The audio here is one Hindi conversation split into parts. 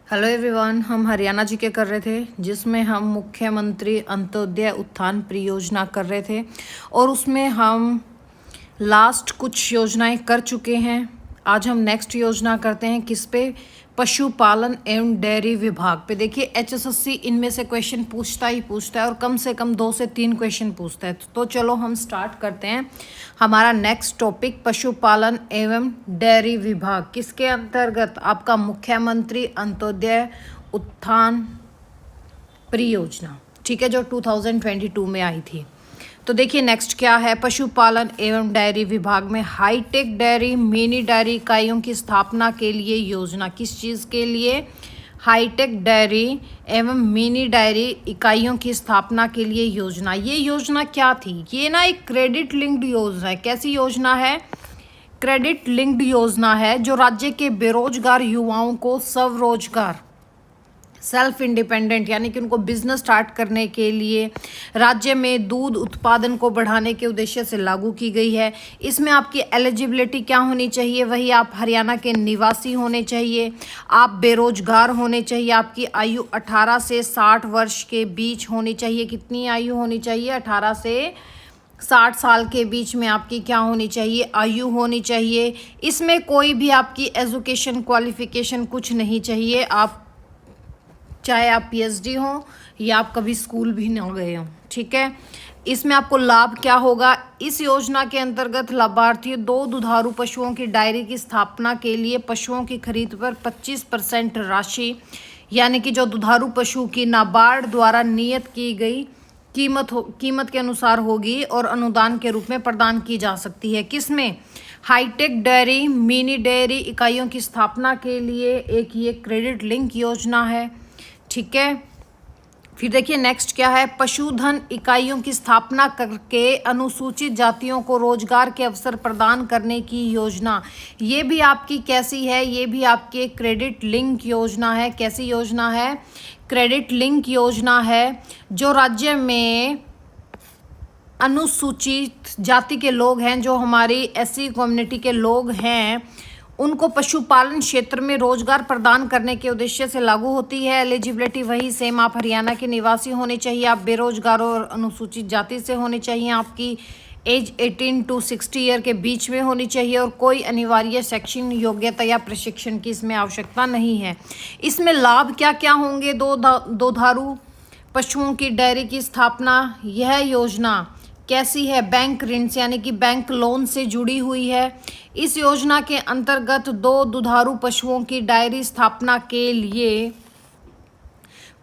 हेलो एवरीवन, हम हरियाणा जी के कर रहे थे जिसमें हम मुख्यमंत्री अंत्योदय उत्थान परियोजना कर रहे थे और उसमें हम लास्ट कुछ योजनाएं कर चुके हैं। आज हम नेक्स्ट योजना करते हैं किस पे? पशुपालन एवं डेयरी विभाग पे। देखिए एचएसएससी इनमें से क्वेश्चन पूछता ही पूछता है और कम से कम 2 से 3 क्वेश्चन पूछता है। तो चलो हम स्टार्ट करते हैं। हमारा नेक्स्ट टॉपिक पशुपालन एवं डेयरी विभाग किसके अंतर्गत? आपका मुख्यमंत्री अंत्योदय उत्थान परियोजना, ठीक है, जो 2022 में आई थी। तो देखिए नेक्स्ट क्या है? पशुपालन एवं डेयरी विभाग में हाईटेक डेयरी मिनी डेयरी इकाइयों की स्थापना के लिए योजना। किस चीज़ के लिए? हाईटेक डेयरी एवं मिनी डेयरी इकाइयों की स्थापना के लिए योजना। ये योजना क्या थी? ये ना एक क्रेडिट लिंक्ड योजना है। कैसी योजना है? क्रेडिट लिंक्ड योजना है जो राज्य के बेरोजगार युवाओं को स्वरोजगार, सेल्फ इंडिपेंडेंट यानी कि उनको बिजनेस स्टार्ट करने के लिए राज्य में दूध उत्पादन को बढ़ाने के उद्देश्य से लागू की गई है। इसमें आपकी एलिजिबिलिटी क्या होनी चाहिए? वही आप हरियाणा के निवासी होने चाहिए, आप बेरोजगार होने चाहिए, आपकी आयु 18 से 60 वर्ष के बीच होनी चाहिए। कितनी आयु होनी चाहिए? 18 से 60 साल के बीच में आपकी क्या होनी चाहिए? आयु होनी चाहिए। इसमें कोई भी आपकी एजुकेशन क्वालिफिकेशन कुछ नहीं चाहिए। आप चाहे आप पीएचडी हो या आप कभी स्कूल भी ना गए हो, ठीक है। इसमें आपको लाभ क्या होगा? इस योजना के अंतर्गत लाभार्थी 2 दुधारू पशुओं की डेयरी की स्थापना के लिए पशुओं की खरीद पर 25% राशि, यानी कि जो दुधारू पशु की नाबार्ड द्वारा नियत की गई कीमत के अनुसार होगी और अनुदान के रूप में प्रदान की जा सकती है। किसमें? हाईटेक डेयरी मिनी डेयरी इकाइयों की स्थापना के लिए एक ये क्रेडिट लिंक योजना है, ठीक है। फिर देखिए नेक्स्ट क्या है? पशुधन इकाइयों की स्थापना करके अनुसूचित जातियों को रोजगार के अवसर प्रदान करने की योजना। ये भी आपकी कैसी है? ये भी आपके क्रेडिट लिंक योजना है। कैसी योजना है? क्रेडिट लिंक योजना है जो राज्य में अनुसूचित जाति के लोग हैं, जो हमारी एससी कम्युनिटी के लोग हैं, उनको पशुपालन क्षेत्र में रोजगार प्रदान करने के उद्देश्य से लागू होती है। एलिजिबिलिटी वही सेम, आप हरियाणा के निवासी होने चाहिए, आप बेरोजगार और अनुसूचित जाति से होने चाहिए, आपकी एज 18 to 60 ईयर के बीच में होनी चाहिए और कोई अनिवार्य शैक्षणिक योग्यता या प्रशिक्षण की इसमें आवश्यकता नहीं है। इसमें लाभ क्या क्या होंगे? दो दुधारू पशुओं की डेयरी की स्थापना। यह योजना कैसी है? बैंक ऋण से यानी कि बैंक लोन से जुड़ी हुई है। इस योजना के अंतर्गत 2 दुधारू पशुओं की डेयरी स्थापना के लिए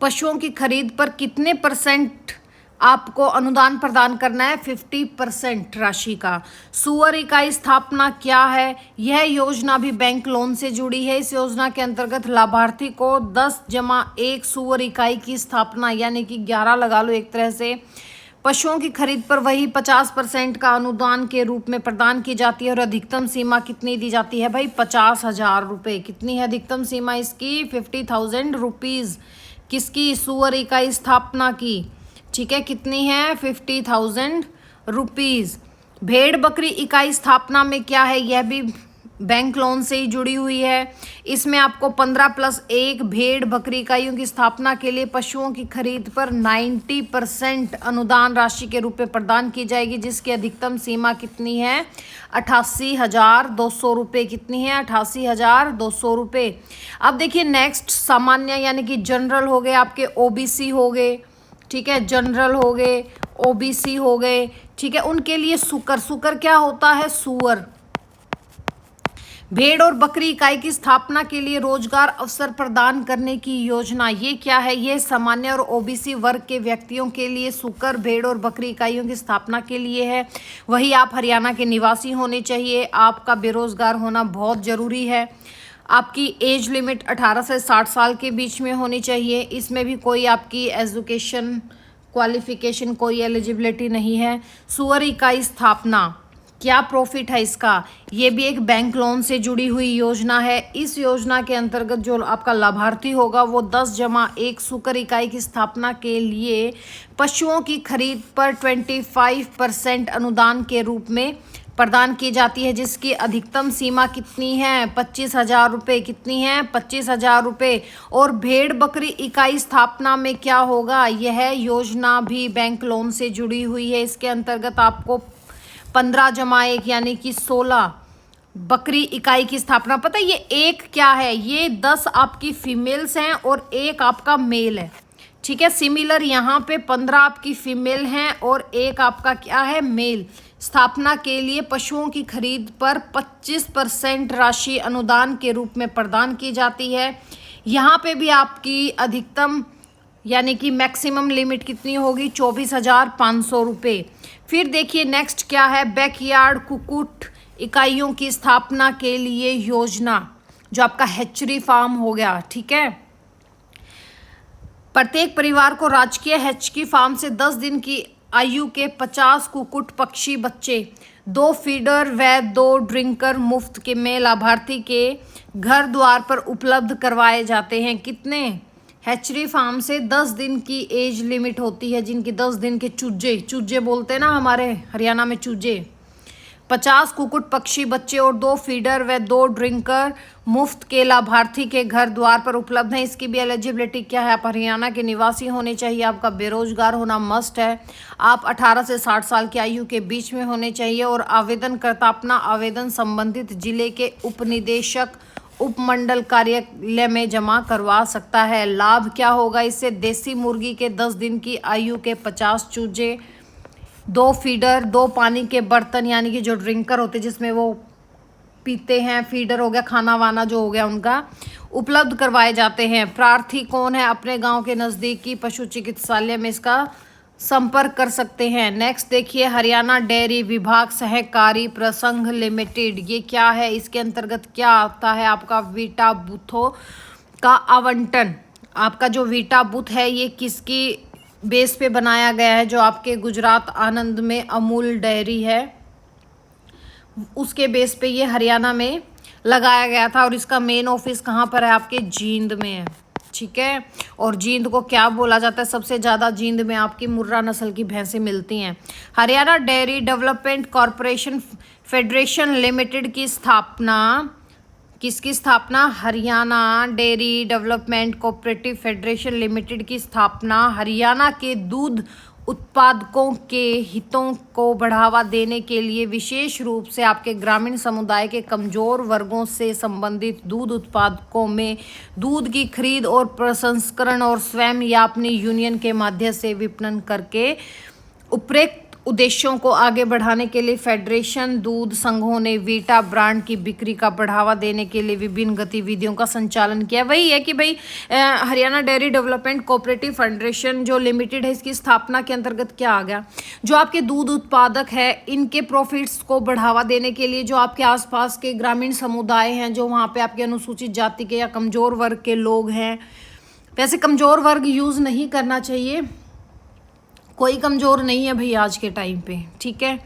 पशुओं की खरीद पर कितने % आपको अनुदान प्रदान करना है? 50% राशि का। सुअर इकाई स्थापना क्या है? यह योजना भी बैंक लोन से जुड़ी है। इस योजना के अंतर्गत लाभार्थी को 10+1 सुअर इकाई की स्थापना, यानी कि 11 लगा लो एक तरह से, पशुओं की खरीद पर वही 50% का अनुदान के रूप में प्रदान की जाती है। और अधिकतम सीमा कितनी दी जाती है भाई? 50,000 रुपये। कितनी है अधिकतम सीमा इसकी? 50,000 रुपीज़। किसकी? सुअर इकाई स्थापना की, ठीक है। कितनी है? 50,000 रुपीज़। भेड़ बकरी इकाई स्थापना में क्या है? यह भी बैंक लोन से ही जुड़ी हुई है। इसमें आपको 15+1 भेड़ बकरी इकाइयों की स्थापना के लिए पशुओं की खरीद पर 90% अनुदान राशि के रूप में प्रदान की जाएगी, जिसकी अधिकतम सीमा कितनी है? 88,200 रुपये। कितनी है? 88,200 रुपये। अब देखिए नेक्स्ट सामान्य यानी कि जनरल हो गए, आपके ओबीसी हो गए, ठीक है, जनरल हो गए, ओबीसी हो गए, ठीक है। उनके लिए सुकर क्या होता है? सुअर। भेड़ और बकरी इकाई की स्थापना के लिए रोजगार अवसर प्रदान करने की योजना। ये क्या है? ये सामान्य और ओबीसी वर्ग के व्यक्तियों के लिए सुकर, भेड़ और बकरी इकाइयों की स्थापना के लिए है। वही आप हरियाणा के निवासी होने चाहिए, आपका बेरोजगार होना बहुत ज़रूरी है, आपकी एज लिमिट 18 से 60 साल के बीच में होनी चाहिए। इसमें भी कोई आपकी एजुकेशन क्वालिफिकेशन, कोई एलिजिबिलिटी नहीं है। सुअर इकाई स्थापना, क्या प्रॉफिट है इसका? ये भी एक बैंक लोन से जुड़ी हुई योजना है। इस योजना के अंतर्गत जो आपका लाभार्थी होगा वो 10+1 सुकर इकाई की स्थापना के लिए पशुओं की खरीद पर 25% अनुदान के रूप में प्रदान की जाती है, जिसकी अधिकतम सीमा कितनी है? 25,000 रुपये। कितनी है? 25,000 रुपये। और भेड़ बकरी इकाई स्थापना में क्या होगा? यह योजना भी बैंक लोन से जुड़ी हुई है। इसके अंतर्गत आपको 15 जमा 1 यानी कि 16 बकरी इकाई की स्थापना। पता है ये एक क्या है? ये 10 आपकी फीमेल्स हैं और एक आपका मेल है, ठीक है। सिमिलर यहाँ पे 15 आपकी फीमेल हैं और एक आपका क्या है? मेल। स्थापना के लिए पशुओं की खरीद पर 25% राशि अनुदान के रूप में प्रदान की जाती है। यहाँ पे भी आपकी अधिकतम यानी कि मैक्सिमम लिमिट कितनी होगी? 24,500 रुपये। फिर देखिए नेक्स्ट क्या है? बैकयार्ड कुक्कुट इकाइयों की स्थापना के लिए योजना, जो आपका हैचरी फार्म हो गया, ठीक है। प्रत्येक परिवार को राजकीय हैचरी फार्म से 10 दिन की आयु के 50 कुक्कुट पक्षी बच्चे, 2 फीडर व 2 ड्रिंकर मुफ्त के में लाभार्थी के घर द्वार पर उपलब्ध करवाए जाते हैं। कितने? हैचरी फार्म से 10 दिन की एज लिमिट होती है, जिनकी 10 दिन के चूजे, चूजे बोलते हैं ना हमारे हरियाणा में चूजे। 50 कुक्कुट पक्षी बच्चे और 2 फीडर व 2 ड्रिंकर मुफ्त के लाभार्थी के घर द्वार पर उपलब्ध हैं। इसकी भी एलिजिबिलिटी क्या है? आप हरियाणा के निवासी होने चाहिए, आपका बेरोजगार होना मस्ट है, आप 18 से 60 साल की आयु के बीच में होने चाहिए और आवेदनकर्ता अपना आवेदन संबंधित जिले के उपनिदेशक उपमंडल कार्यालय में जमा करवा सकता है। लाभ क्या होगा इससे? देसी मुर्गी के 10 दिन की आयु के 50 चूजे, 2 फीडर, 2 पानी के बर्तन यानी कि जो ड्रिंकर होते जिसमें वो पीते हैं, फीडर हो गया खाना वाना जो हो गया उनका, उपलब्ध करवाए जाते हैं। प्रार्थी कौन है? अपने गांव के नज़दीकी पशु चिकित्सालय में इसका संपर्क कर सकते हैं। नेक्स्ट देखिए हरियाणा डेयरी विभाग सहकारी प्रसंघ लिमिटेड, ये क्या है? इसके अंतर्गत क्या आता है? आपका वीटा बूथों का आवंटन। आपका जो वीटा बूथ है ये किसकी बेस पे बनाया गया है? जो आपके गुजरात आनंद में अमूल डेयरी है उसके बेस पे ये हरियाणा में लगाया गया था और इसका मेन ऑफिस कहाँ पर है? आपके जींद में है, ठीक है। और जींद को क्या बोला जाता है? सबसे ज़्यादा जींद में आपकी मुर्रा नस्ल की भैंसें मिलती हैं। Haryana dairy development corporation federation limited की स्थापना, किसकी स्थापना? Haryana dairy development cooperative federation limited की स्थापना हरियाणा के दूध उत्पादकों के हितों को बढ़ावा देने के लिए विशेष रूप से आपके ग्रामीण समुदाय के कमजोर वर्गों से संबंधित दूध उत्पादकों में दूध की खरीद और प्रसंस्करण और स्वयं या अपनी यूनियन के माध्यम से विपणन करके उपरोक्त उद्देश्यों को आगे बढ़ाने के लिए फेडरेशन दूध संघों ने वीटा ब्रांड की बिक्री का बढ़ावा देने के लिए विभिन्न गतिविधियों का संचालन किया। वही है कि भाई Haryana dairy development cooperative federation जो लिमिटेड है, इसकी स्थापना के अंतर्गत क्या आ गया? जो आपके दूध उत्पादक है इनके प्रॉफिट्स को बढ़ावा देने के लिए जो आपके आसपास के ग्रामीण समुदाय हैं, जो वहाँ पे आपके अनुसूचित जाति के या कमज़ोर वर्ग के लोग हैं, वैसे कमज़ोर वर्ग यूज़ नहीं करना चाहिए, कोई कमज़ोर नहीं है भाई आज के टाइम पे, ठीक है,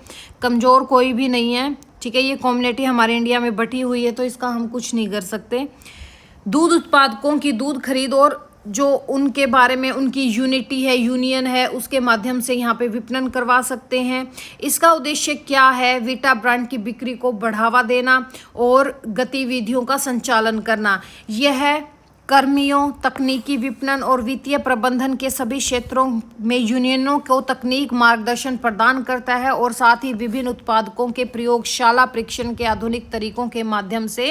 कमज़ोर कोई भी नहीं है, ठीक है। ये कम्युनिटी हमारे इंडिया में बटी हुई है तो इसका हम कुछ नहीं कर सकते। दूध उत्पादकों की दूध खरीद और जो उनके बारे में उनकी यूनिटी है, यूनियन है, उसके माध्यम से यहाँ पे विपणन करवा सकते हैं। इसका उद्देश्य क्या है? वीटा ब्रांड की बिक्री को बढ़ावा देना और गतिविधियों का संचालन करना। यह कर्मियों, तकनीकी विपणन और वित्तीय प्रबंधन के सभी क्षेत्रों में यूनियनों को तकनीक मार्गदर्शन प्रदान करता है और साथ ही विभिन्न उत्पादकों के प्रयोगशाला परीक्षण के आधुनिक तरीकों के माध्यम से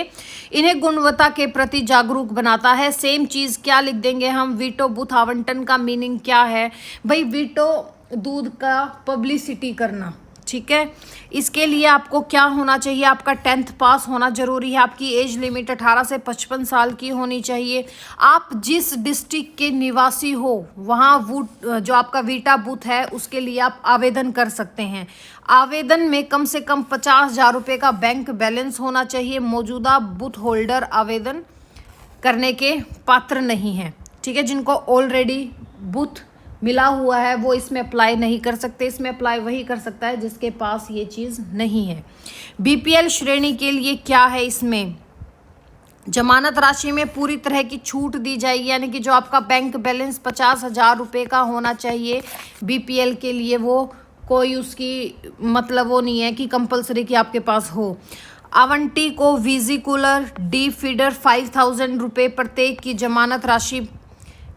इन्हें गुणवत्ता के प्रति जागरूक बनाता है। सेम चीज़ क्या लिख देंगे हम? वीटो बूथ आवंटन का मीनिंग क्या है भाई? वीटो दूध का पब्लिसिटी करना, ठीक है। इसके लिए आपको क्या होना चाहिए? आपका 10th पास होना जरूरी है। आपकी एज लिमिट 18 से 55 साल की होनी चाहिए। आप जिस डिस्ट्रिक्ट के निवासी हो वहाँ जो आपका वीटा बूथ है उसके लिए आप आवेदन कर सकते हैं। आवेदन में कम से कम 50,000 रुपये का बैंक बैलेंस होना चाहिए। मौजूदा बूथ होल्डर आवेदन करने के पात्र नहीं है, ठीक है। जिनको ऑलरेडी बूथ मिला हुआ है वो इसमें अप्लाई नहीं कर सकते। इसमें अप्लाई वही कर सकता है जिसके पास ये चीज़ नहीं है। बीपीएल श्रेणी के लिए क्या है? इसमें जमानत राशि में पूरी तरह की छूट दी जाएगी, यानी कि जो आपका बैंक बैलेंस 50,000 रुपये का होना चाहिए बीपीएल के लिए वो कोई उसकी मतलब वो नहीं है कि कंपलसरी कि आपके पास हो। आवंटी को वीजी कूलर डीप फीडर 5,000 रुपये प्रत्येक की जमानत राशि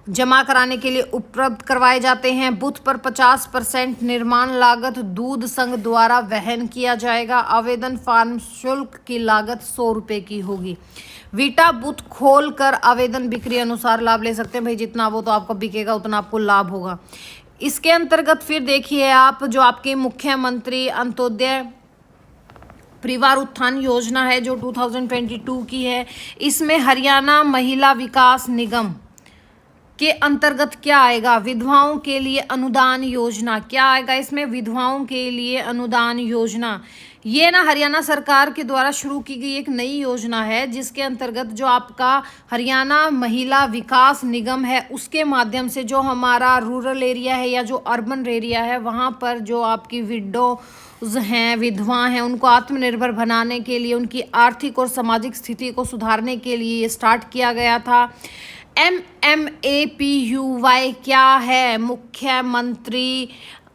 जमा कराने के लिए उपलब्ध करवाए जाते हैं। बूथ पर 50% निर्माण लागत दूध संघ द्वारा वहन किया जाएगा। आवेदन फॉर्म शुल्क की लागत 100 रुपये की होगी। वीटा बूथ खोल कर आवेदन बिक्री अनुसार लाभ ले सकते हैं। भाई जितना वो तो आपको बिकेगा उतना आपको लाभ होगा। इसके अंतर्गत फिर देखिए आप, जो आपके मुख्यमंत्री अंत्योदय परिवार उत्थान योजना है जो 2022 की है, इसमें हरियाणा महिला विकास निगम के अंतर्गत क्या आएगा? विधवाओं के लिए अनुदान योजना। क्या आएगा इसमें? विधवाओं के लिए अनुदान योजना। ये ना हरियाणा सरकार के द्वारा शुरू की गई एक नई योजना है, जिसके अंतर्गत जो आपका हरियाणा महिला विकास निगम है उसके माध्यम से जो हमारा रूरल एरिया है या जो अर्बन एरिया है वहाँ पर जो आपकी विडोज हैं, विधवा हैं, उनको आत्मनिर्भर बनाने के लिए, उनकी आर्थिक और सामाजिक स्थिति को सुधारने के लिए ये स्टार्ट किया गया था। MMAPUY क्या है? मुख्यमंत्री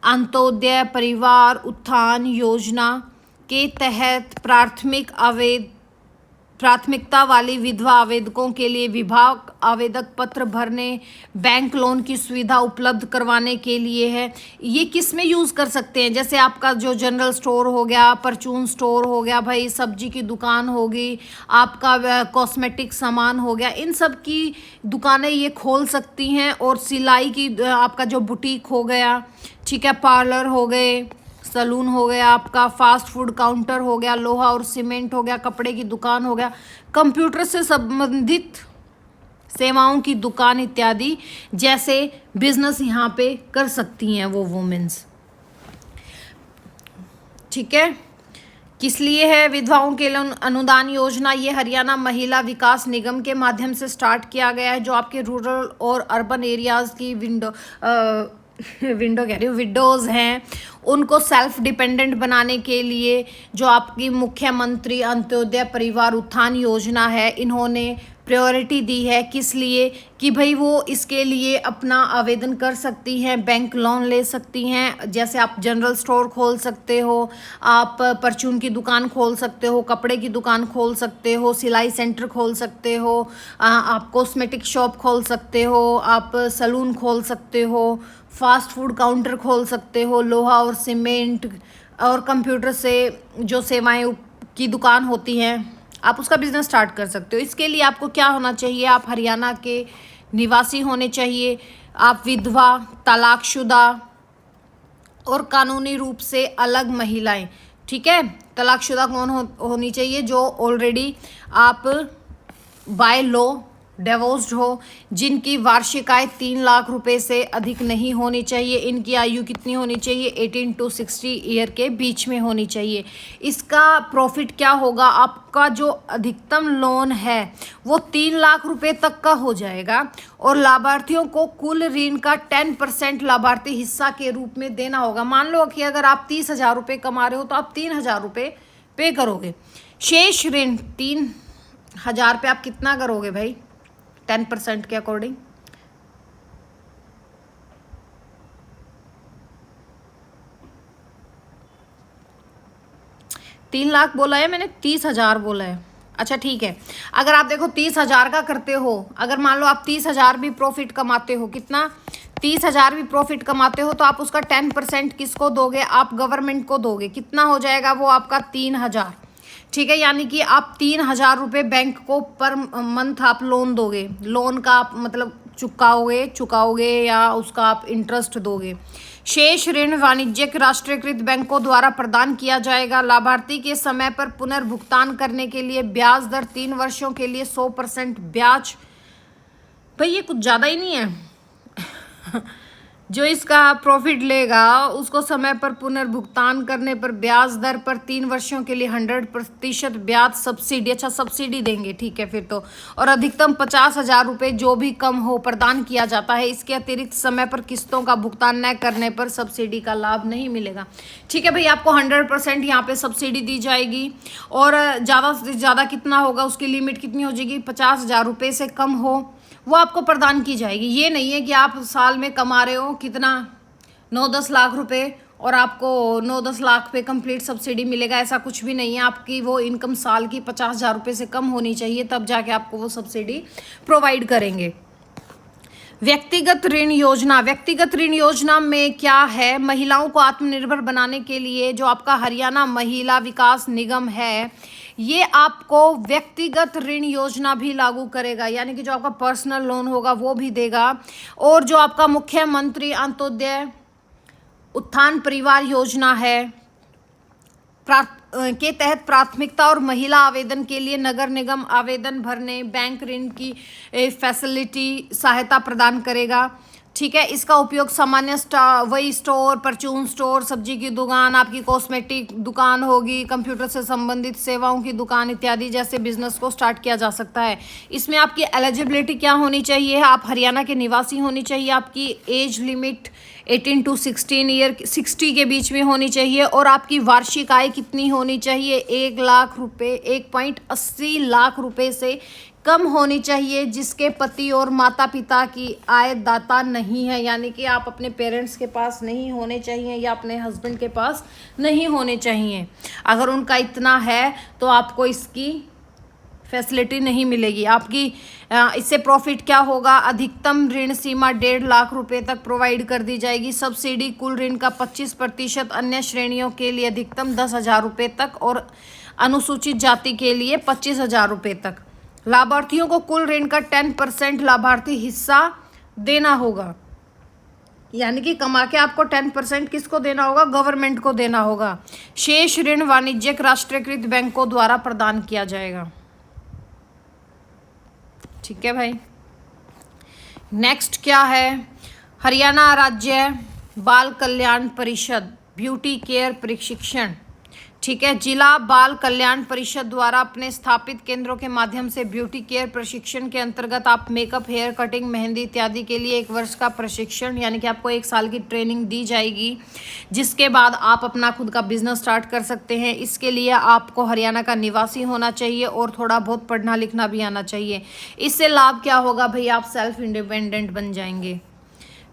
अंत्योदय परिवार उत्थान योजना के तहत प्राथमिकता वाली विधवा आवेदकों के लिए विभाग आवेदक पत्र भरने, बैंक लोन की सुविधा उपलब्ध करवाने के लिए है। ये किस में यूज़ कर सकते हैं? जैसे आपका जो जनरल स्टोर हो गया, परचून स्टोर हो गया, भाई सब्जी की दुकान होगी, आपका कॉस्मेटिक सामान हो गया, इन सब की दुकानें ये खोल सकती हैं। और सिलाई की आपका जो बुटीक हो गया, ठीक है, पार्लर हो गए, सलून हो गया, आपका फास्ट फूड काउंटर हो गया, लोहा और सीमेंट हो गया, कपड़े की दुकान हो गया, कंप्यूटर से संबंधित सेवाओं की दुकान इत्यादि जैसे बिजनेस यहाँ पे कर सकती हैं वो वुमेन्स। ठीक है, किस लिए है विधवाओं के लिए अनुदान योजना? ये हरियाणा महिला विकास निगम के माध्यम से स्टार्ट किया गया है। जो आपके रूरल और अर्बन एरियाज़ की विडोज़ हैं उनको सेल्फ डिपेंडेंट बनाने के लिए जो आपकी मुख्यमंत्री अंत्योदय परिवार उत्थान योजना है, इन्होंने प्रायोरिटी दी है। किस लिए? कि भाई वो इसके लिए अपना आवेदन कर सकती हैं, बैंक लोन ले सकती हैं। जैसे आप जनरल स्टोर खोल सकते हो, आप परचून की दुकान खोल सकते हो, कपड़े की दुकान खोल सकते हो, सिलाई सेंटर खोल सकते हो, आप कॉस्मेटिक शॉप खोल सकते हो, आप सलून खोल सकते हो, फास्ट फूड काउंटर खोल सकते हो, लोहा और सीमेंट और कंप्यूटर से जो सेवाएं की दुकान होती हैं, आप उसका बिजनेस स्टार्ट कर सकते हो। इसके लिए आपको क्या होना चाहिए? आप हरियाणा के निवासी होने चाहिए, आप विधवा, तलाकशुदा और कानूनी रूप से अलग महिलाएं। ठीक है, तलाकशुदा कौन होनी चाहिए? जो ऑलरेडी आप बाय लॉ डिवोर्स्ड हो, जिनकी वार्षिक आय 3 लाख रुपए से अधिक नहीं होनी चाहिए। इनकी आयु कितनी होनी चाहिए? 18 to 60 ईयर के बीच में होनी चाहिए। इसका प्रॉफिट क्या होगा? आपका जो अधिकतम लोन है वो 3 लाख रुपए तक का हो जाएगा और लाभार्थियों को कुल ऋण का 10% लाभार्थी हिस्सा के रूप में देना होगा। मान लो कि अगर आप 30,000 रुपये कमा रहे हो तो आप 3,000 रुपये पे करोगे। शेष ऋण 3,000 पे आप कितना करोगे भाई? 10% के अकॉर्डिंग 3 लाख बोला है मैंने, 30,000 बोला है। अच्छा ठीक है, अगर आप देखो 30,000 का करते हो, अगर मान लो आप 30,000 भी प्रॉफिट कमाते हो, कितना? 30,000 भी प्रॉफिट कमाते हो तो आप उसका 10% किसको दोगे? आप गवर्नमेंट को दोगे। कितना हो जाएगा वो आपका? 3,000। ठीक है, यानी कि आप 3,000 रुपये बैंक को पर मंथ आप लोन दोगे। लोन का आप मतलब चुकाओगे या उसका आप इंटरेस्ट दोगे। शेष ऋण वाणिज्यिक राष्ट्रीयकृत बैंकों द्वारा प्रदान किया जाएगा। लाभार्थी के समय पर पुनर्भुगतान करने के लिए ब्याज दर 3 वर्षों के लिए 100% ब्याज। भाई ये कुछ ज़्यादा ही नहीं है। जो इसका प्रॉफिट लेगा उसको समय पर पुनर्भुगतान करने पर ब्याज दर पर 3 वर्षों के लिए 100% ब्याज सब्सिडी। अच्छा सब्सिडी देंगे, ठीक है फिर तो। और अधिकतम 50,000 रुपये जो भी कम हो प्रदान किया जाता है। इसके अतिरिक्त समय पर किस्तों का भुगतान न करने पर सब्सिडी का लाभ नहीं मिलेगा। ठीक है भाई, आपको 100% यहाँ पे सब्सिडी दी जाएगी। और ज़्यादा से ज़्यादा कितना होगा? उसकी लिमिट कितनी हो जाएगी? 50,000 रुपये से कम हो वो आपको प्रदान की जाएगी। ये नहीं है कि आप साल में कमा रहे हो कितना 9-10 लाख रुपए और आपको 9-10 लाख पे कंप्लीट सब्सिडी मिलेगा, ऐसा कुछ भी नहीं है। आपकी वो इनकम साल की 50,000 रुपये से कम होनी चाहिए, तब जाके आपको वो सब्सिडी प्रोवाइड करेंगे। व्यक्तिगत ऋण योजना, व्यक्तिगत ऋण योजना में क्या है, महिलाओं को आत्मनिर्भर बनाने के लिए जो आपका हरियाणा महिला विकास निगम है, ये आपको व्यक्तिगत ऋण योजना भी लागू करेगा, यानी कि जो आपका पर्सनल लोन होगा वो भी देगा। और जो आपका मुख्यमंत्री अंत्योदय उत्थान परिवार योजना है के तहत प्राथमिकता और महिला आवेदन के लिए नगर निगम आवेदन भरने, बैंक ऋण की फैसिलिटी सहायता प्रदान करेगा। ठीक है, इसका उपयोग सामान्य वही स्टोर, परचून स्टोर, सब्जी की दुकान, आपकी कॉस्मेटिक दुकान होगी, कंप्यूटर से संबंधित सेवाओं की दुकान इत्यादि जैसे बिजनेस को स्टार्ट किया जा सकता है। इसमें आपकी एलिजिबिलिटी क्या होनी चाहिए, आप हरियाणा के निवासी होनी चाहिए, आपकी एज लिमिट 18 to 16 ईयर 60 के बीच में होनी चाहिए, और आपकी वार्षिक आय कितनी होनी चाहिए, 1 लाख रुपये 1.80 लाख रुपये से कम होनी चाहिए, जिसके पति और माता पिता की आय दाता नहीं है, यानी कि आप अपने पेरेंट्स के पास नहीं होने चाहिए या अपने हस्बैंड के पास नहीं होने चाहिए। अगर उनका इतना है तो आपको इसकी फैसिलिटी नहीं मिलेगी। आपकी इससे प्रॉफिट क्या होगा, अधिकतम ऋण सीमा 1.5 लाख रुपए तक प्रोवाइड कर दी जाएगी। सब्सिडी कुल ऋण का 25%, अन्य श्रेणियों के लिए अधिकतम 10,000 रुपये तक और अनुसूचित जाति के लिए 25,000 रुपये तक। लाभार्थियों को कुल ऋण का 10% लाभार्थी हिस्सा देना होगा, यानी कि कमा के आपको 10% किसको देना होगा, गवर्नमेंट को देना होगा। शेष ऋण वाणिज्यिक राष्ट्रीयकृत बैंकों द्वारा प्रदान किया जाएगा। ठीक है भाई। नेक्स्ट क्या है, हरियाणा राज्य बाल कल्याण परिषद ब्यूटी केयर प्रशिक्षण। ठीक है, जिला बाल कल्याण परिषद द्वारा अपने स्थापित केंद्रों के माध्यम से ब्यूटी केयर प्रशिक्षण के अंतर्गत आप मेकअप, हेयर कटिंग, मेहंदी इत्यादि के लिए 1 वर्ष का प्रशिक्षण, यानी कि आपको 1 साल की ट्रेनिंग दी जाएगी, जिसके बाद आप अपना खुद का बिजनेस स्टार्ट कर सकते हैं। इसके लिए आपको हरियाणा का निवासी होना चाहिए और थोड़ा बहुत पढ़ना लिखना भी आना चाहिए। इससे लाभ क्या होगा भाई, आप सेल्फ इंडिपेंडेंट बन जाएंगे।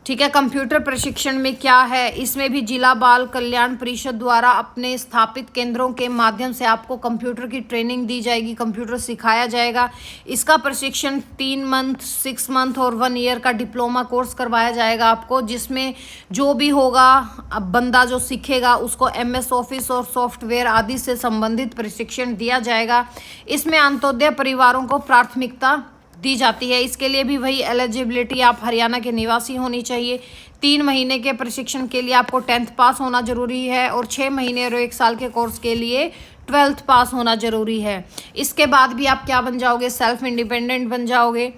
ठीक है, कंप्यूटर प्रशिक्षण में क्या है, इसमें भी जिला बाल कल्याण परिषद द्वारा अपने स्थापित केंद्रों के माध्यम से आपको कंप्यूटर की ट्रेनिंग दी जाएगी, कंप्यूटर सिखाया जाएगा। इसका प्रशिक्षण 3 मंथ, 6 मंथ और 1 ईयर का डिप्लोमा कोर्स करवाया जाएगा आपको, जिसमें जो भी होगा अब बंदा जो सीखेगा उसको MS ऑफिस और सॉफ्टवेयर आदि से संबंधित प्रशिक्षण दिया जाएगा। इसमें अंत्योदय परिवारों को प्राथमिकता दी जाती है। इसके लिए भी वही एलिजिबिलिटी, आप हरियाणा के निवासी होनी चाहिए। 3 महीने के प्रशिक्षण के लिए आपको 10th पास होना जरूरी है और 6 महीने और 1 साल के कोर्स के लिए 12th पास होना जरूरी है। इसके बाद भी आप क्या बन जाओगे, सेल्फ इंडिपेंडेंट बन जाओगे।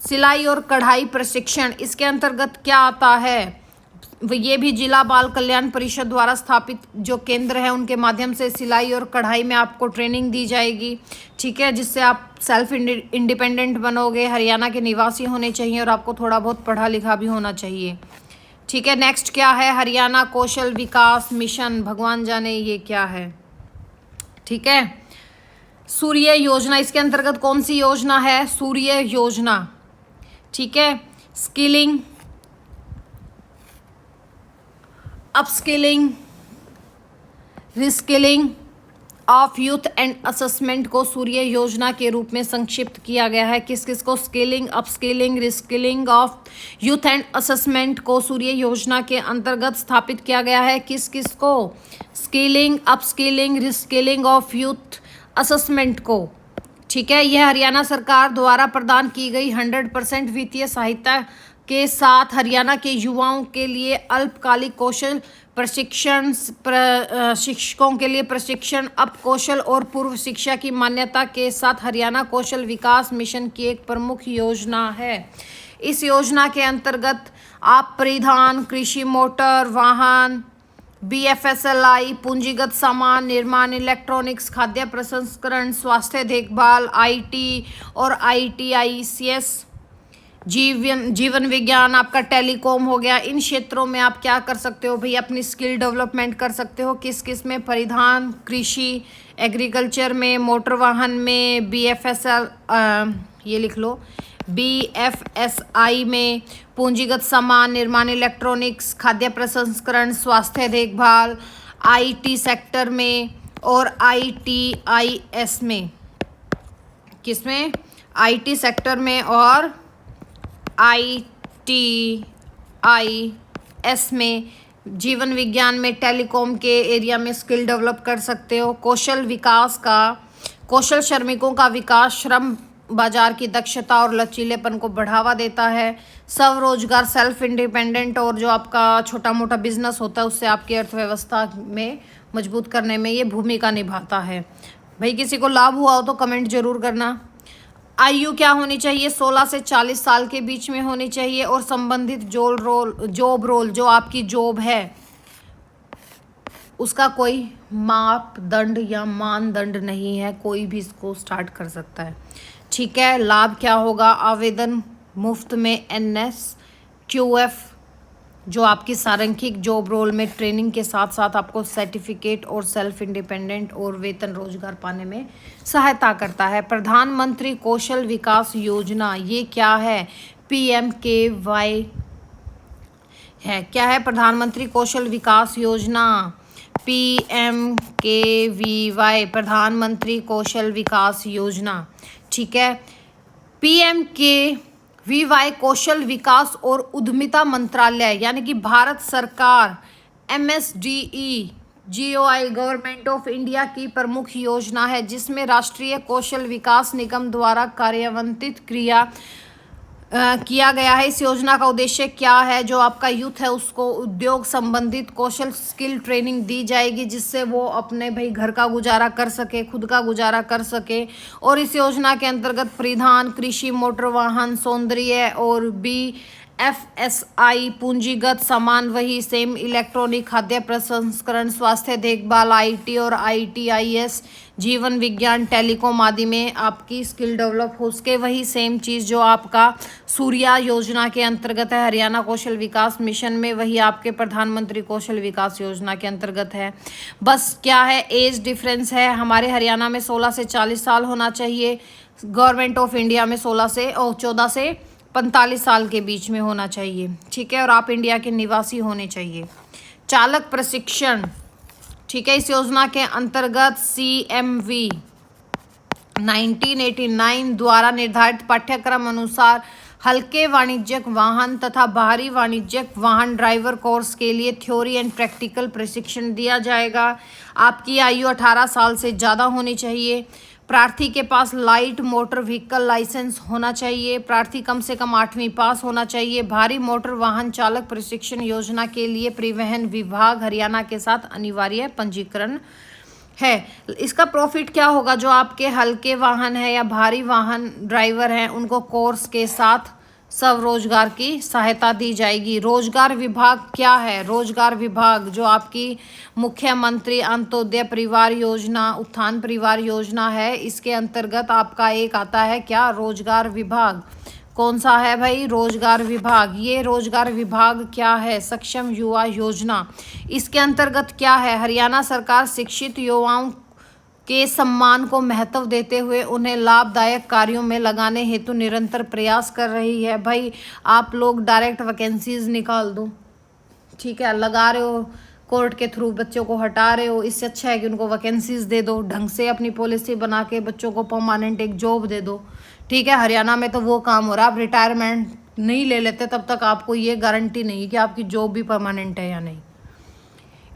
सिलाई और कढ़ाई प्रशिक्षण, इसके अंतर्गत क्या आता है, ये भी जिला बाल कल्याण परिषद द्वारा स्थापित जो केंद्र है उनके माध्यम से सिलाई और कढ़ाई में आपको ट्रेनिंग दी जाएगी। ठीक है, जिससे आप सेल्फ इंडिपेंडेंट बनोगे, हरियाणा के निवासी होने चाहिए और आपको थोड़ा बहुत पढ़ा लिखा भी होना चाहिए। ठीक है, नेक्स्ट क्या है, हरियाणा कौशल विकास मिशन, भगवान जाने ये क्या है। ठीक है, सूर्य योजना, इसके अंतर्गत कौन सी योजना है, सूर्य योजना। ठीक है, skilling, upskilling, reskilling of youth and assessment को सूर्य योजना के रूप में संक्षिप्त किया गया है। किस किस को, skilling, upskilling, reskilling of youth and assessment को सूर्य योजना के अंतर्गत स्थापित किया गया है। किस किस को, skilling, upskilling, reskilling of youth assessment को। ठीक है, यह हरियाणा सरकार द्वारा प्रदान की गई 100% वित्तीय सहायता के साथ हरियाणा के युवाओं के लिए अल्पकालिक कौशल प्रशिक्षण, शिक्षकों के लिए प्रशिक्षण, अप कौशल और पूर्व शिक्षा की मान्यता के साथ हरियाणा कौशल विकास मिशन की एक प्रमुख योजना है। इस योजना के अंतर्गत आप परिधान, कृषि मोटर वाहन, BFSLI, पूंजीगत सामान निर्माण, इलेक्ट्रॉनिक्स, खाद्य प्रसंस्करण, स्वास्थ्य देखभाल, IT और ITICS, जीवन विज्ञान, आपका टेलीकॉम हो गया, इन क्षेत्रों में आप क्या कर सकते हो भाई, अपनी स्किल डेवलपमेंट कर सकते हो। किस किस में, परिधान, कृषि, एग्रीकल्चर में, मोटर वाहन में, BFSL ये लिख लो, BFSI में पूंजीगत सामान निर्माण, इलेक्ट्रॉनिक्स, खाद्य प्रसंस्करण, स्वास्थ्य देखभाल, IT सेक्टर में और ITIS में। किसमें? IT सेक्टर में और ITIS में। जीवन विज्ञान में, टेलीकॉम के एरिया में स्किल डेवलप कर सकते हो। कौशल श्रमिकों का विकास श्रम बाजार की दक्षता और लचीलेपन को बढ़ावा देता है। स्वरोजगार, सेल्फ इंडिपेंडेंट, और जो आपका छोटा मोटा बिजनेस होता है उससे आपकी अर्थव्यवस्था में मजबूत करने में ये भूमिका निभाता है। भाई किसी को लाभ हुआ हो तो कमेंट जरूर करना। आयु क्या होनी चाहिए? 16 से 40 साल के बीच में होनी चाहिए। और संबंधित जॉब रोल जो आपकी जॉब है उसका कोई मापदंड या मानदंड नहीं है, कोई भी इसको स्टार्ट कर सकता है। ठीक है। लाभ क्या होगा? आवेदन मुफ्त में NSQF जो आपकी सांख्यिक जॉब रोल में ट्रेनिंग के साथ साथ आपको सर्टिफिकेट और सेल्फ इंडिपेंडेंट और वेतन रोजगार पाने में सहायता करता है। प्रधानमंत्री कौशल विकास योजना, ये क्या है? PMKY है। क्या है? प्रधानमंत्री कौशल विकास योजना, PMKVY, प्रधानमंत्री कौशल विकास योजना। ठीक है। PMKVY कौशल विकास और उद्यमिता मंत्रालय यानी कि भारत सरकार, MSDE GOI government of India की प्रमुख योजना है, जिसमें राष्ट्रीय कौशल विकास निगम द्वारा कार्यान्वित किया गया है। इस योजना का उद्देश्य क्या है? जो आपका यूथ है उसको उद्योग संबंधित कौशल स्किल ट्रेनिंग दी जाएगी, जिससे वो अपने भाई घर का गुजारा कर सके, खुद का गुजारा कर सके। और इस योजना के अंतर्गत परिधान, कृषि, मोटर वाहन, सौंदर्य और BFSI पूंजीगत सामान वही सेम, इलेक्ट्रॉनिक, खाद्य प्रसंस्करण, स्वास्थ्य देखभाल, IT और ITIS, जीवन विज्ञान, टेलीकॉम आदि में आपकी स्किल डेवलप हो सके, वही सेम चीज़ जो आपका सूर्या योजना के अंतर्गत है, हरियाणा कौशल विकास मिशन में, वही आपके प्रधानमंत्री कौशल विकास योजना के अंतर्गत है। बस क्या है? एज डिफरेंस है। हमारे हरियाणा में 16 से 40 साल होना चाहिए, गवर्नमेंट ऑफ इंडिया में 14 से 45 साल के बीच में होना चाहिए। ठीक है। और आप इंडिया के निवासी होने चाहिए। चालक प्रशिक्षण, ठीक है, इस योजना के अंतर्गत CMV 1989 द्वारा निर्धारित पाठ्यक्रम अनुसार हल्के वाणिज्यिक वाहन तथा भारी वाणिज्यिक वाहन ड्राइवर कोर्स के लिए थ्योरी एंड प्रैक्टिकल प्रशिक्षण दिया जाएगा। आपकी आयु 18 साल से ज़्यादा होनी चाहिए। प्रार्थी के पास लाइट मोटर व्हीकल लाइसेंस होना चाहिए। प्रार्थी कम से कम 8वीं पास होना चाहिए। भारी मोटर वाहन चालक प्रशिक्षण योजना के लिए परिवहन विभाग हरियाणा के साथ अनिवार्य पंजीकरण है। इसका प्रॉफिट क्या होगा? जो आपके हल्के वाहन है या भारी वाहन ड्राइवर हैं उनको कोर्स के साथ स्वरोजगार की सहायता दी जाएगी। रोजगार विभाग क्या है? रोजगार विभाग जो आपकी मुख्यमंत्री अंत्योदय परिवार योजना, उत्थान परिवार योजना है, इसके अंतर्गत आपका एक आता है क्या? रोजगार विभाग। कौन सा है भाई? रोजगार विभाग। ये रोजगार विभाग क्या है? सक्षम युवा योजना। इसके अंतर्गत क्या है? हरियाणा सरकार शिक्षित युवाओं के सम्मान को महत्व देते हुए उन्हें लाभदायक कार्यों में लगाने हेतु निरंतर प्रयास कर रही है। भाई आप लोग डायरेक्ट वैकेंसीज निकाल दो, ठीक है, लगा रहे हो कोर्ट के थ्रू, बच्चों को हटा रहे हो, इससे अच्छा है कि उनको वैकेंसीज दे दो, ढंग से अपनी पॉलिसी बना के बच्चों को परमानेंट एक जॉब दे दो। ठीक है। हरियाणा में तो वो काम हो रहा है। आप रिटायरमेंट नहीं ले लेते तब तक आपको ये गारंटी नहीं कि आपकी जॉब भी परमानेंट है या नहीं।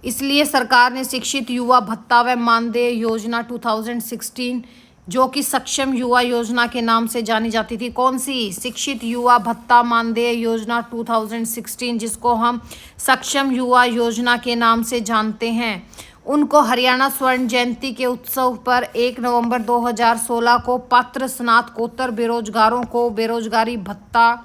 इसलिए सरकार ने शिक्षित युवा भत्ता व मानदेय योजना 2016 जो कि सक्षम युवा योजना के नाम से जानी जाती थी। कौन सी? शिक्षित युवा भत्ता मानदेय योजना 2016, जिसको हम सक्षम युवा योजना के नाम से जानते हैं, उनको हरियाणा स्वर्ण जयंती के उत्सव पर 1 नवंबर 2016 को पात्र स्नातकोत्तर बेरोजगारों को बेरोजगारी भत्ता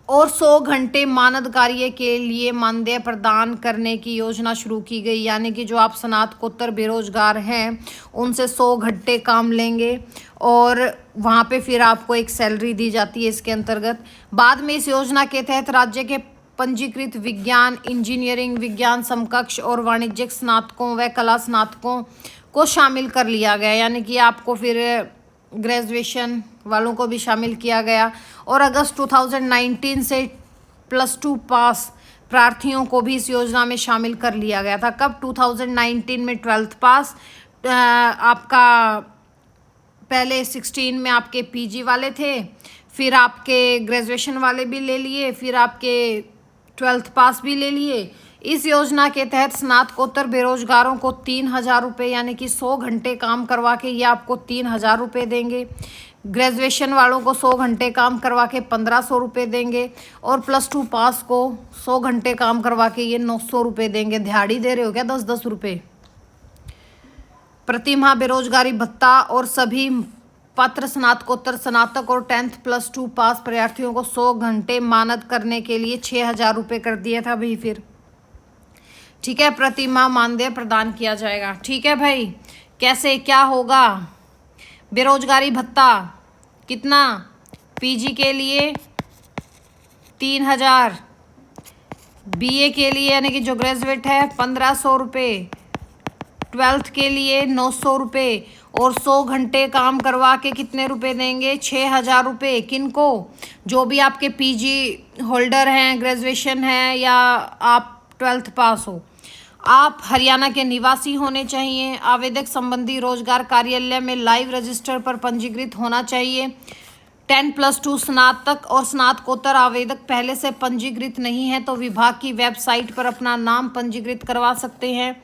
और 100 घंटे मानद कार्य के लिए मानदेय प्रदान करने की योजना शुरू की गई। यानी कि जो आप स्नातकोत्तर बेरोजगार हैं उनसे 100 घंटे काम लेंगे और वहाँ पे फिर आपको एक सैलरी दी जाती है इसके अंतर्गत। बाद में इस योजना के तहत राज्य के पंजीकृत विज्ञान, इंजीनियरिंग, विज्ञान समकक्ष और वाणिज्यिक स्नातकों व कला स्नातकों को शामिल कर लिया गया। यानी कि आपको फिर ग्रेजुएशन वालों को भी शामिल किया गया। और अगस्त 2019 से +2 पास प्रार्थियों को भी इस योजना में शामिल कर लिया गया था। कब? 2019 में 12th पास, आपका पहले 16 में आपके पीजी वाले थे, फिर आपके ग्रेजुएशन वाले भी ले लिए, फिर आपके 12th पास भी ले लिए। इस योजना के तहत स्नातकोत्तर बेरोजगारों को 3,000 रुपये यानी कि 100 घंटे काम करवा के ये आपको 3,000 रुपये देंगे। ग्रेजुएशन वालों को 100 घंटे काम करवा के 1,500 रुपये देंगे, और +2 पास को 100 घंटे काम करवा के ये 900 रुपये देंगे। दिहाड़ी दे रहे हो क्या? 10-10 रुपये प्रति माह बेरोजगारी भत्ता। और सभी पात्र स्नातकोत्तर, स्नातक और 10th +2 पास प्रयार्थियों को 100 घंटे मानद करने के लिए 6,000 रुपये कर दिया था भाई। फिर ठीक है, प्रति माह मानदेय प्रदान किया जाएगा। ठीक है भाई, कैसे क्या होगा? बेरोजगारी भत्ता कितना? पीजी के लिए 3,000, बीए के लिए यानी कि जो ग्रेजुएट है 1,500 रुपये, 12th के लिए 900 रुपये, और 100 घंटे काम करवा के कितने रुपए देंगे? 6,000 रुपये। किनको? जो भी आपके पीजी होल्डर हैं, ग्रेजुएशन है, या आप 12th पास हो। आप हरियाणा के निवासी होने चाहिए। आवेदक संबंधी रोजगार कार्यालय में लाइव रजिस्टर पर पंजीकृत होना चाहिए। 10+2 स्नातक और स्नातकोत्तर आवेदक पहले से पंजीकृत नहीं है तो विभाग की वेबसाइट पर अपना नाम पंजीकृत करवा सकते हैं।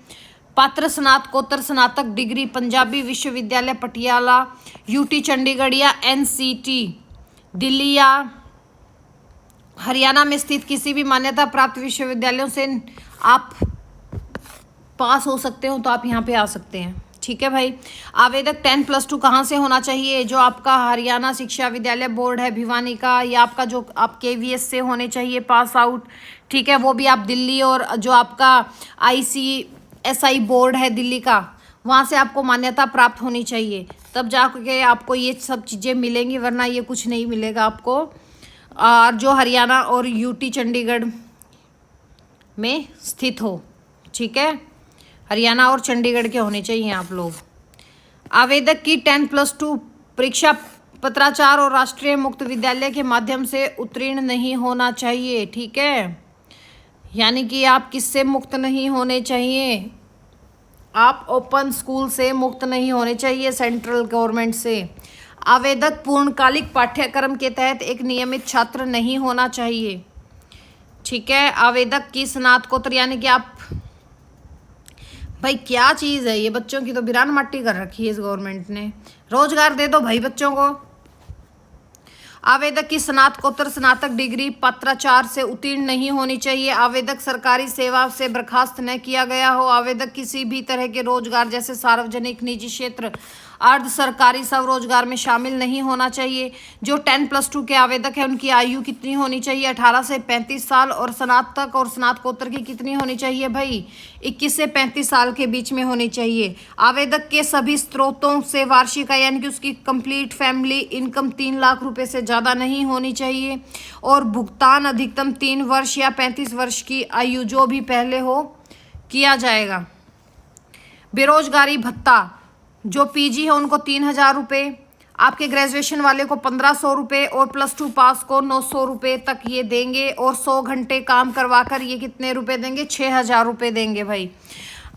पात्र स्नातकोत्तर स्नातक डिग्री पंजाबी विश्वविद्यालय पटियाला, यूटी चंडीगढ़ या एनसीटी दिल्ली या हरियाणा में स्थित किसी भी मान्यता प्राप्त विश्वविद्यालयों से आप पास हो सकते हो, तो आप यहाँ पे आ सकते हैं। ठीक है भाई। आवेदक 10+2 कहाँ से होना चाहिए? जो आपका हरियाणा शिक्षा विद्यालय बोर्ड है भिवानी का, या आपका जो आप KVS से होने चाहिए पास आउट। ठीक है, वो भी आप दिल्ली, और जो आपका ICSI बोर्ड है दिल्ली का, वहाँ से आपको मान्यता प्राप्त होनी चाहिए, तब जाके आपको ये सब चीज़ें मिलेंगी, वरना ये कुछ नहीं मिलेगा आपको। और जो हरियाणा और यूटी चंडीगढ़ में स्थित हो। ठीक है, हरियाणा और चंडीगढ़ के होने चाहिए आप लोग। आवेदक की 10+2 परीक्षा पत्राचार और राष्ट्रीय मुक्त विद्यालय के माध्यम से उत्तीर्ण नहीं होना चाहिए। ठीक है, यानी कि आप किससे मुक्त नहीं होने चाहिए? आप ओपन स्कूल से मुक्त नहीं होने चाहिए, सेंट्रल गवर्नमेंट से। आवेदक पूर्णकालिक पाठ्यक्रम के तहत एक नियमित छात्र नहीं होना चाहिए। ठीक है, आवेदक की स्नातकोत्तर यानी कि आप, भाई क्या चीज़ है ये, बच्चों की तो बिरान माटी कर रखी है इस गवर्नमेंट ने। रोजगार दे दो भाई बच्चों को। आवेदक की स्नातकोत्तर स्नातक डिग्री पत्राचार से उत्तीर्ण नहीं होनी चाहिए। आवेदक सरकारी सेवा से बर्खास्त न किया गया हो। आवेदक किसी भी तरह के रोजगार जैसे सार्वजनिक, निजी क्षेत्र, अर्ध सरकारी स्वरोजगार में शामिल नहीं होना चाहिए। जो 10+2 के आवेदक हैं उनकी आयु कितनी होनी चाहिए? 18 से 35 साल। और स्नातक और स्नातकोत्तर की कितनी होनी चाहिए भाई? 21 से 35 साल के बीच में होनी चाहिए। आवेदक के सभी स्रोतों से वार्षिक आय यानी कि उसकी कंप्लीट फैमिली इनकम 3 लाख रुपए से ज़्यादा नहीं होनी चाहिए। और भुगतान अधिकतम 3 वर्ष या 35 वर्ष की आयु जो भी पहले हो किया जाएगा। बेरोजगारी भत्ता जो पीजी है उनको 3,000 रुपये, आपके ग्रेजुएशन वाले को 1,500 रुपये, और +2 पास को 900 रुपये तक ये देंगे। और 100 घंटे काम करवाकर ये कितने रुपए देंगे? 6,000 रुपये देंगे भाई।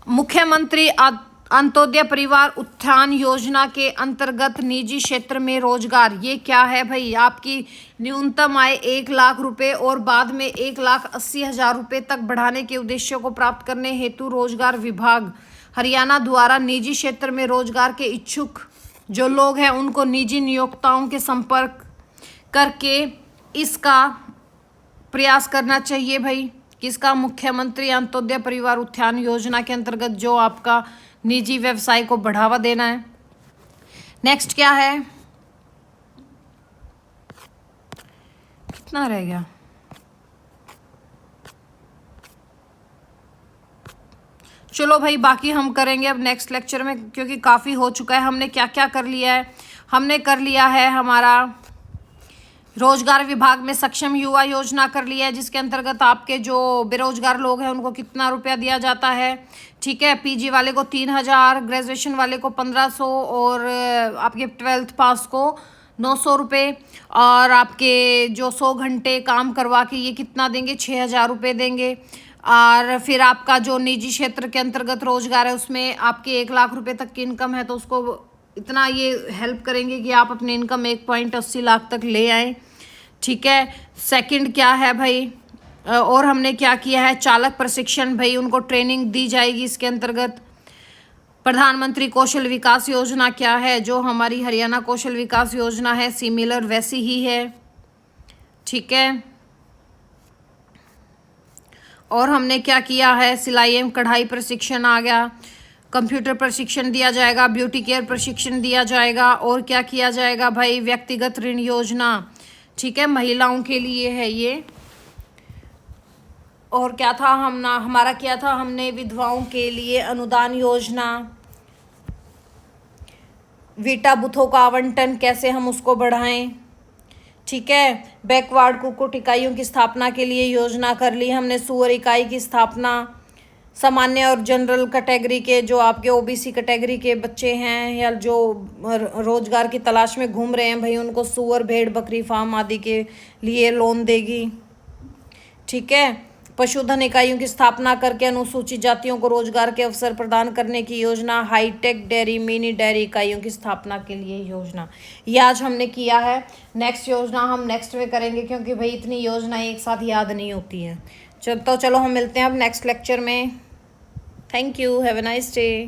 मुख्यमंत्री अंत्योदय परिवार उत्थान योजना के अंतर्गत निजी क्षेत्र में रोजगार, ये क्या है भाई? आपकी न्यूनतम आय 1 लाख रुपए और बाद में 1,80,000 रुपये तक बढ़ाने के उद्देश्य को प्राप्त करने हेतु रोजगार विभाग हरियाणा द्वारा निजी क्षेत्र में रोजगार के इच्छुक जो लोग हैं उनको निजी नियोक्ताओं के संपर्क करके इसका प्रयास करना चाहिए भाई। किसका? मुख्यमंत्री अंत्योदय परिवार उत्थान योजना के अंतर्गत जो आपका निजी व्यवसाय को बढ़ावा देना है। नेक्स्ट क्या है? कितना रह गया? चलो भाई, बाकी हम करेंगे अब नेक्स्ट लेक्चर में, क्योंकि काफ़ी हो चुका है। हमने क्या क्या कर लिया है? हमने कर लिया है हमारा रोजगार विभाग में सक्षम युवा योजना कर लिया है, जिसके अंतर्गत आपके जो बेरोजगार लोग हैं उनको कितना रुपया दिया जाता है। ठीक है, पीजी वाले को 3,000, ग्रेजुएशन वाले को 1,500 और आपके 12th पास को 900 रुपये, और आपके जो 100 घंटे काम करवा के ये कितना देंगे, 6,000 रुपये देंगे। और फिर आपका जो निजी क्षेत्र के अंतर्गत रोजगार है उसमें आपके 1 लाख रुपए तक की इनकम है तो उसको इतना ये हेल्प करेंगे कि आप अपनी इनकम 1.80 लाख तक ले आएँ। ठीक है, सेकंड क्या है भाई, और हमने क्या किया है, चालक प्रशिक्षण भाई उनको ट्रेनिंग दी जाएगी इसके अंतर्गत। प्रधानमंत्री कौशल विकास योजना क्या है, जो हमारी हरियाणा कौशल विकास योजना है सिमिलर वैसी ही है। ठीक है, और हमने क्या किया है, सिलाई एवं कढ़ाई प्रशिक्षण आ गया, कंप्यूटर प्रशिक्षण दिया जाएगा, ब्यूटी केयर प्रशिक्षण दिया जाएगा, और क्या किया जाएगा भाई, व्यक्तिगत ऋण योजना। ठीक है, महिलाओं के लिए है ये। और क्या था हमारा क्या था, हमने विधवाओं के लिए अनुदान योजना, वीटा बूथों का आवंटन कैसे हम उसको बढ़ाएं। ठीक है, बैकवर्ड कुक्कुट इकाइयों की स्थापना के लिए योजना कर ली हमने, सुअर इकाई की स्थापना, सामान्य और जनरल कैटेगरी के जो आपके ओबीसी कैटेगरी के बच्चे हैं या जो रोजगार की तलाश में घूम रहे हैं भाई उनको सुअर भेड़ बकरी फार्म आदि के लिए लोन देगी। ठीक है, पशुधन इकाइयों की स्थापना करके अनुसूचित जातियों को रोजगार के अवसर प्रदान करने की योजना, हाईटेक डेयरी मिनी डेयरी इकाइयों की स्थापना के लिए योजना, ये आज हमने किया है। नेक्स्ट योजना हम नेक्स्ट में करेंगे क्योंकि भाई इतनी योजना एक साथ याद नहीं होती है। चलो हम मिलते हैं अब नेक्स्ट लेक्चर में। Thank you, have a nice day.